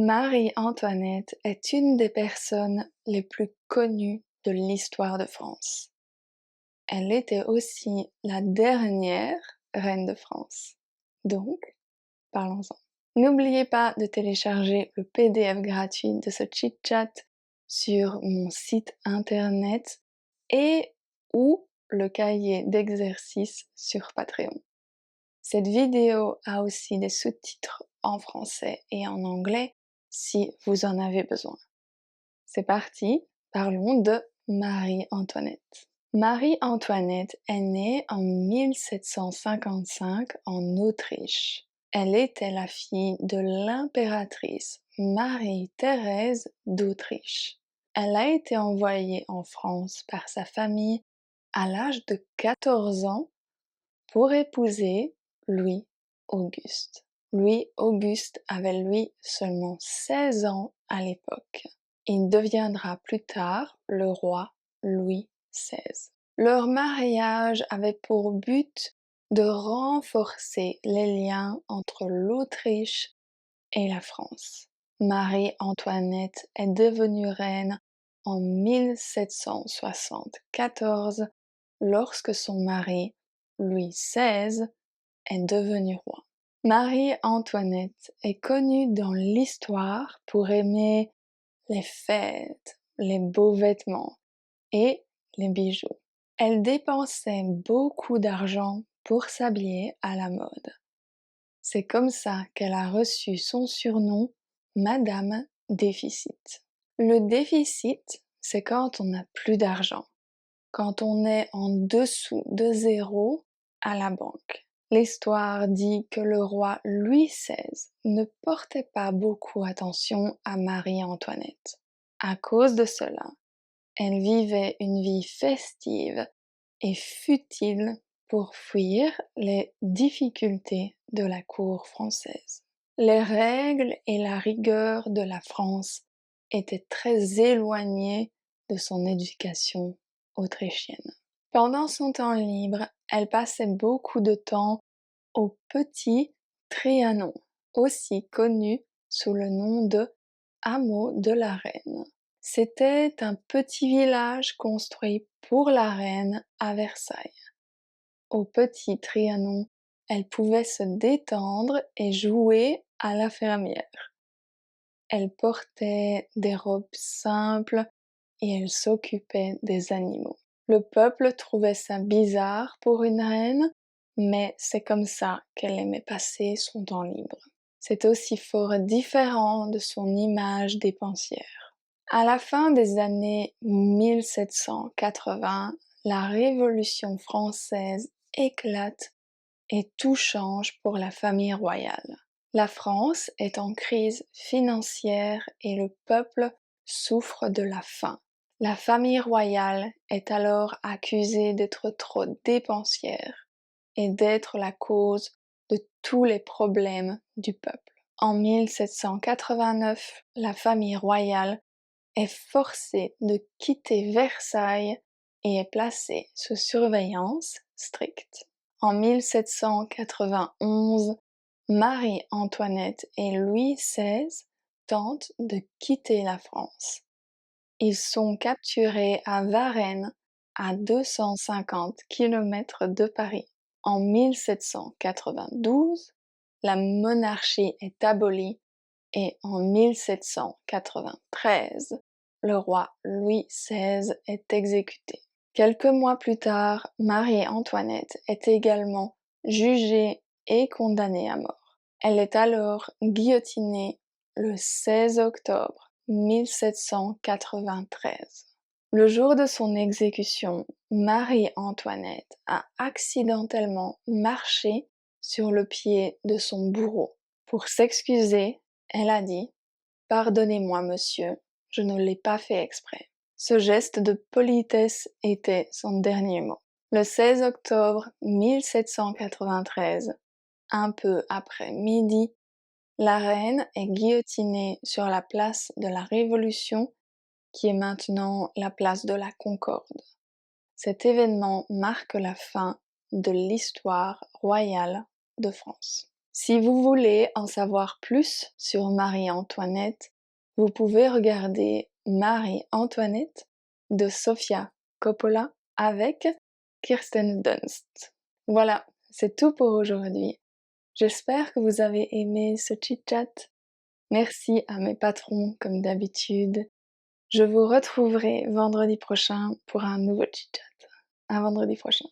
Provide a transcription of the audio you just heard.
Marie-Antoinette est une des personnes les plus connues de l'histoire de France. Elle était aussi la dernière reine de France. Donc, parlons-en. N'oubliez pas de télécharger le PDF gratuit de ce chit-chat sur mon site internet et ou le cahier d'exercices sur Patreon. Cette vidéo a aussi des sous-titres en français et en anglais si vous en avez besoin. C'est parti, parlons de Marie-Antoinette. Marie-Antoinette est née en 1755 en Autriche. Elle était la fille de l'impératrice Marie-Thérèse d'Autriche. Elle a été envoyée en France par sa famille à l'âge de 14 ans pour épouser Louis-Auguste. Louis-Auguste avait lui seulement 16 ans à l'époque. Il deviendra plus tard le roi Louis XVI. Leur mariage avait pour but de renforcer les liens entre l'Autriche et la France. Marie-Antoinette est devenue reine en 1774 lorsque son mari, Louis XVI, est devenu roi. Marie-Antoinette est connue dans l'histoire pour aimer les fêtes, les beaux vêtements et les bijoux. Elle dépensait beaucoup d'argent pour s'habiller à la mode. C'est comme ça qu'elle a reçu son surnom Madame Déficit. Le déficit, c'est quand on n'a plus d'argent, quand on est en dessous de zéro à la banque. L'histoire dit que le roi Louis XVI ne portait pas beaucoup attention à Marie-Antoinette. À cause de cela, elle vivait une vie festive et futile pour fuir les difficultés de la cour française. Les règles et la rigueur de la France étaient très éloignées de son éducation autrichienne. Pendant son temps libre, elle passait beaucoup de temps au Petit Trianon, aussi connu sous le nom de hameau de la Reine. C'était un petit village construit pour la reine à Versailles. Au Petit Trianon, elle pouvait se détendre et jouer à la fermière. Elle portait des robes simples et elle s'occupait des animaux. Le peuple trouvait ça bizarre pour une reine, mais c'est comme ça qu'elle aimait passer son temps libre. C'est aussi fort différent de son image dépensière. À la fin des années 1780, la Révolution française éclate et tout change pour la famille royale. La France est en crise financière et le peuple souffre de la faim. La famille royale est alors accusée d'être trop dépensière et d'être la cause de tous les problèmes du peuple. En 1789, la famille royale est forcée de quitter Versailles et est placée sous surveillance stricte. En 1791, Marie-Antoinette et Louis XVI tentent de quitter la France. Ils sont capturés à Varennes, à 250 km de Paris. En 1792, la monarchie est abolie et en 1793, le roi Louis XVI est exécuté. Quelques mois plus tard, Marie-Antoinette est également jugée et condamnée à mort. Elle est alors guillotinée le 16 octobre 1793. Le jour de son exécution, Marie-Antoinette a accidentellement marché sur le pied de son bourreau. Pour s'excuser, elle a dit « Pardonnez-moi, monsieur, je ne l'ai pas fait exprès ». Ce geste de politesse était son dernier mot. Le 16 octobre 1793, un peu après midi, la reine est guillotinée sur la place de la Révolution, qui est maintenant la place de la Concorde. Cet événement marque la fin de l'histoire royale de France. Si vous voulez en savoir plus sur Marie-Antoinette, vous pouvez regarder Marie-Antoinette de Sofia Coppola avec Kirsten Dunst. Voilà, c'est tout pour aujourd'hui. J'espère que vous avez aimé ce chit-chat. Merci à mes patrons comme d'habitude. Je vous retrouverai vendredi prochain pour un nouveau chit-chat. À vendredi prochain.